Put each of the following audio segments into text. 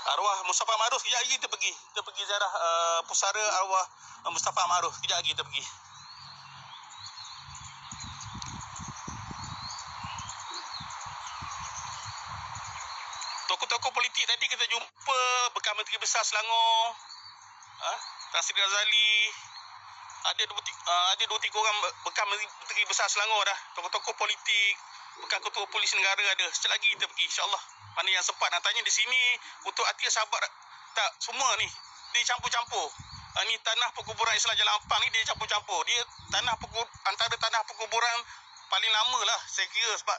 Arwah Mustafa Ma'ruf, kejap lagi kita pergi. Kita pergi ziarah pusara arwah Mustafa Ma'ruf. Kejap lagi kita pergi. Tokoh-tokoh politik tadi kita jumpa bekas Menteri Besar Selangor, Tan Sri Razali. Ada dua tiga orang bekas Menteri Besar Selangor dah. Tokoh-tokoh politik, bekas Ketua Polis Negara ada. Sekejap lagi kita pergi, insyaAllah. Mana yang sempat nak tanya di sini, untuk hati sahabat tak semua ni dia campur-campur. Ni tanah perkuburan Islam Jalan Ampang ni dia campur-campur. Dia antara tanah perkuburan paling lama lah saya kira, sebab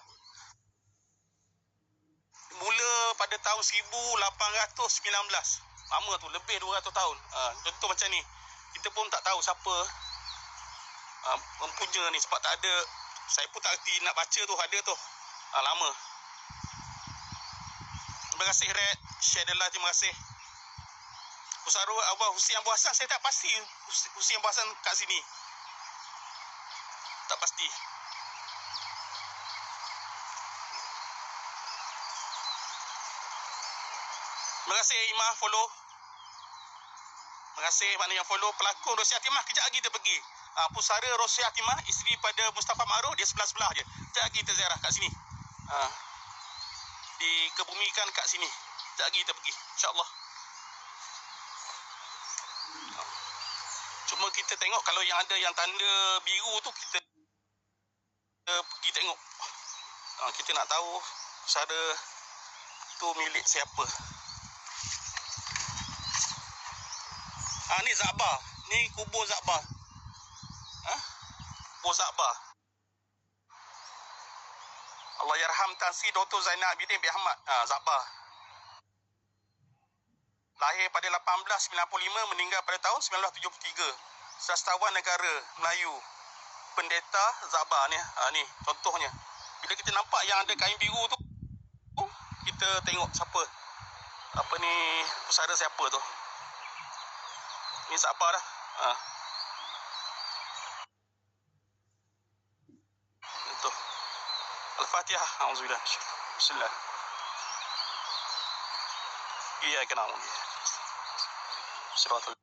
mula pada tahun 1819. Lama tu, lebih 200 tahun. Contoh macam ni, kita pun tak tahu siapa mempunyai ni, sebab tak ada, saya pun tak erti nak baca tu, ada tu. Lama. Terima kasih Red, share the live, terima kasih. Pusara Abah Husin Abu Hassan saya tak pasti. Husin Abu Hassan kat sini tak pasti. Terima kasih Imah follow. Terima kasih mana yang follow. Pelakon Rosia Hatimah, kejap lagi kita pergi. Pusara Rosia Hatimah, isteri pada Mustafa Ma'ruf, dia sebelah-sebelah je. Kejap lagi kita ziarah kat sini. Dikebumikan kat sini. Kejap lagi kita pergi, insyaAllah. Cuma kita tengok kalau yang ada yang tanda biru tu, kita pergi tengok. Kita nak tahu pusara tu milik siapa. Ni Za'bah. Ni kubur Za'bah. Kubur Za'bah. Allah yarham Tan Sri Dr. Zainal Abidin bin Ahmad. Za'bah. Lahir pada 1895, meninggal pada tahun 1973. Sastrawan negara Melayu. Pendeta Za'bah ni. Ni contohnya. Bila kita nampak yang ada kain biru tu, kita tengok siapa. Apa ni, pusara siapa tu. Ni Za'bah dah. Itu. Al-Fatihah. Auzubillah. Bismillah. Iya kenal. Siratal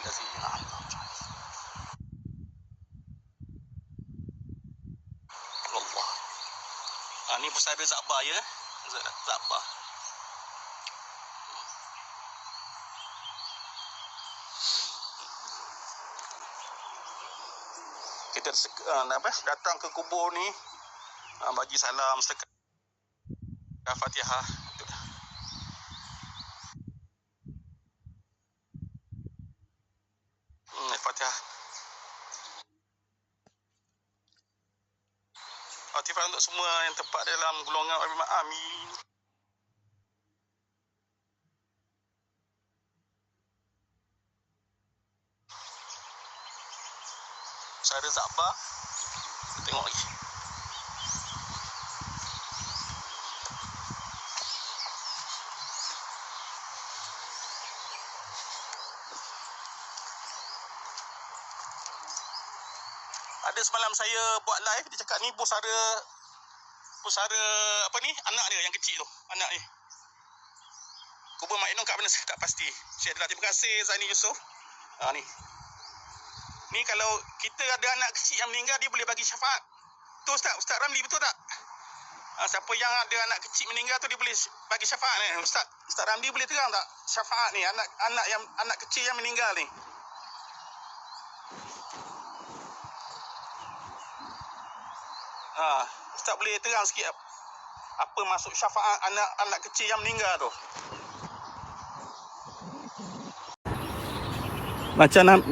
ladzina an'amta Allah. Ni pusara Za'bah ya. Za'bah. Kita datang ke kubur ni, bagi salam, sedekah Fatihah. Fatihah. Fatihah untuk semua yang tempat dalam golongan amin. Pusara Za'bah. Kita tengok lagi. Ada semalam saya buat live, dia cakap ni pusara apa ni, anak dia yang kecil tu, anak ni. Kubur Mak Enong kat mana saya tak pasti. Terima kasih Zaini Yusof. Ni kalau kita ada anak kecil yang meninggal, dia boleh bagi syafaat. Tu Ustaz Ramli, betul tak? Siapa yang ada anak kecil meninggal tu, dia boleh bagi syafaat ni. Ustaz Ramli boleh terang tak syafaat ni, anak kecil yang meninggal ni? Ustaz boleh terang sikit apa maksud syafaat anak kecil yang meninggal tu? Macam